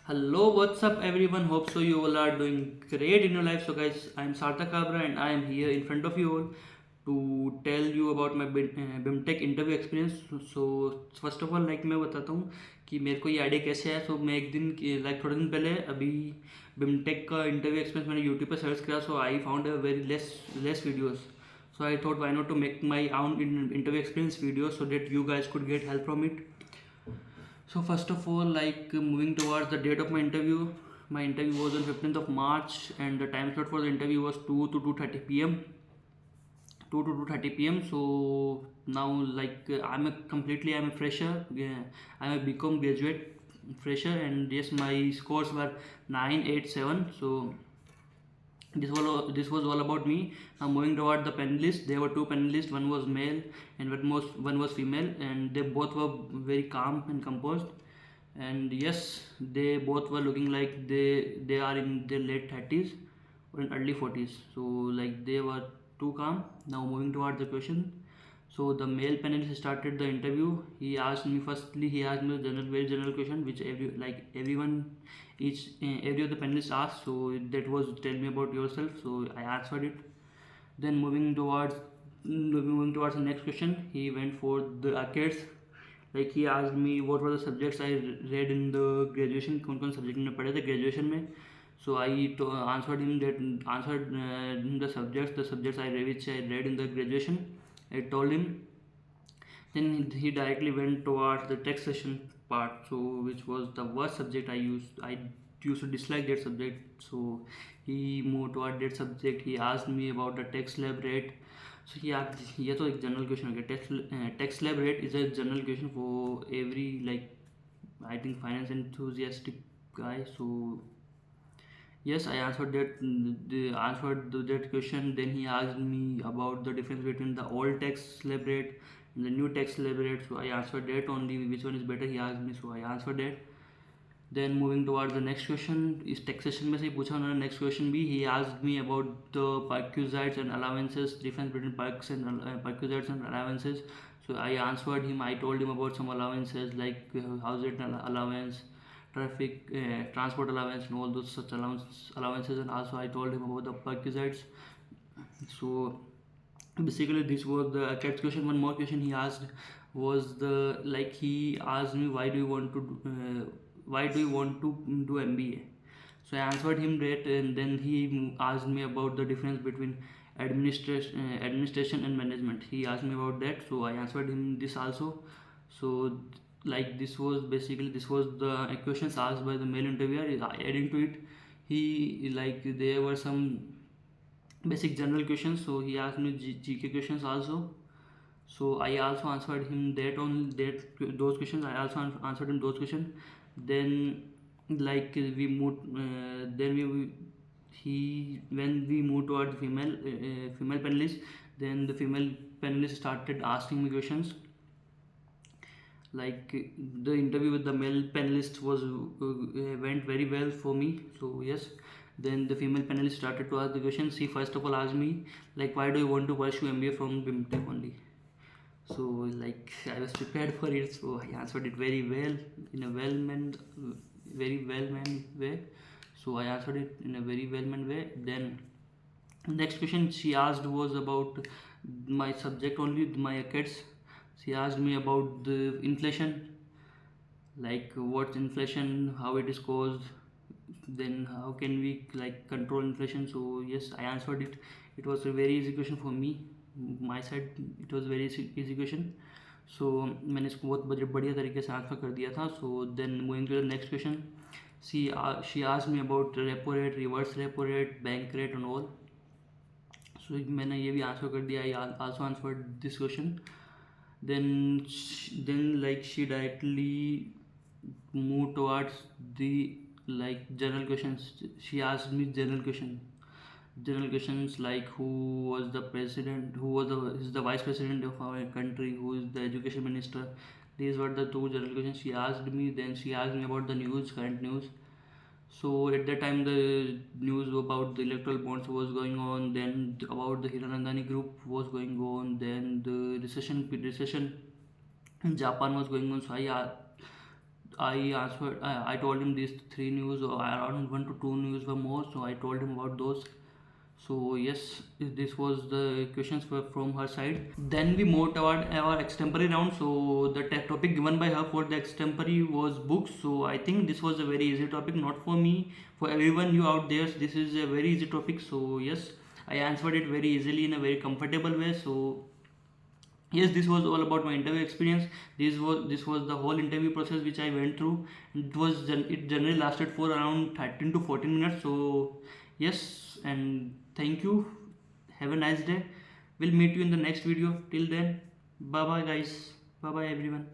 Hello, what's up, everyone? Hope so you all are doing great in your life. So, guys, I'm Sarthak Kabra and I am here in front of you all to tell you about my BIMTECH interview experience. First of all, मैं बताता हूँ कि मेरे को ये idea कैसे आया. मैं एक दिन थोड़े दिन पहले अभी BIMTECH का इंटरव्यू एक्सपीरियंस मैंने यूट्यूब पर सर्च किया. I found a very less videos. So I thought, why not to make my own interview experience video so that you guys could get help from it. So first of all, moving towards the date of my interview was on 15th of March, and the time slot for the interview was 2 to 2:30 p.m. 2 to 2:30 p.m. So now, I'm a fresher. Yeah, I'm a BCom graduate fresher, and yes, my scores were 987. So this was all about me. Now moving toward the panelists, there were two panelists. One was male and one was female, and they both were very calm and composed. And yes, they both were looking like they are in their late 30s or in early 40s. So they were too calm. Now moving toward the question. So the male panelist started the interview. He asked me a very general question, which every of the panelists asked. So that was, tell me about yourself. So I answered it. Then moving towards the next question, he went for the arcades. He asked me what were the subjects I read in the graduation. कौन subject मैंने पढ़े थे graduation में. So answered him the subjects which I read in the graduation. I told him. Then he directly went towards the taxation part, so which was the worst subject I used to dislike that subject. So he moved toward that subject. He asked me about the tax slab rate. So he asked, ये तो एक general question हो गया. Tax slab rate is a general question for every, I think, finance enthusiastic guy. So yes, I answered that question. Then he asked me about the difference between the old tax slab rate and the new tax slab rate. So I answered that only. Which one is better? He asked me. So I answered that. Then moving towards the next question, is taxation में से ही पूछा उन्होंने. Next question भी, he asked me about the perquisites and allowances, difference between perquisites and allowances. So I answered him. I told him about some allowances like house rent allowance, transport allowance, and all those such allowances. And also I told him about the perquisites. So basically this was the catch question. One more question he asked was he asked me, why do you want to do MBA. So I answered him that, and then he asked me about the difference between administration and management. He asked me about that, so I answered him this also. So this was the questions asked by the male interviewer. Adding to it, he there were some basic general questions. So he asked me GK questions also. So I also answered him those questions. I also answered him those questions. Then we moved. Then we he when we moved toward the female panelist. Then the female panelist started asking me questions. The interview with the male panelist went very well for me. So yes, then the female panelist started to ask the questions. She first of all asked me, why do you want to pursue MBA from BIMTECH only. So I was prepared for it, so I answered it very well in a very well-mannered way. So I answered it in a very well-mannered way. Then next question she asked was about my subject only, my kids. She asked me about the inflation, what's inflation, how it is caused, then how can we control inflation. So yes, I answered it. It was a very easy question for me. My side, it was very easy question. So मैंने इसको बहुत बढ़िया तरीके से answer कर दिया था. So then moving to the next question, she asked me about repo rate, reverse repo rate, bank rate and all. So मैंने ये भी आंसर कर दिया. I also answered this question. Then she directly moved towards the general questions. She asked me general questions like who was the president, is the vice president of our country, who is the education minister. These were the two general questions she asked me. Then she asked me about the current news. So at that time the news about the electoral bonds was going on, then about the Hiranandani group was going on, then the recession in Japan was going on. So I answered. I told him these three news, or around one to two news were more. So I told him about those. So yes, this was the questions were from her side. Then we moved toward our extempore round. So the topic given by her for the extempore was books. So I think this was a very easy topic, not for me, for everyone you out there. This is a very easy topic. So yes, I answered it very easily in a very comfortable way. So yes, this was all about my interview experience. This was the whole interview process which I went through. It generally lasted for around 13 to 14 minutes. So yes, and thank you. Have a nice day. We'll meet you in the next video. Till then, bye bye guys. Bye bye everyone.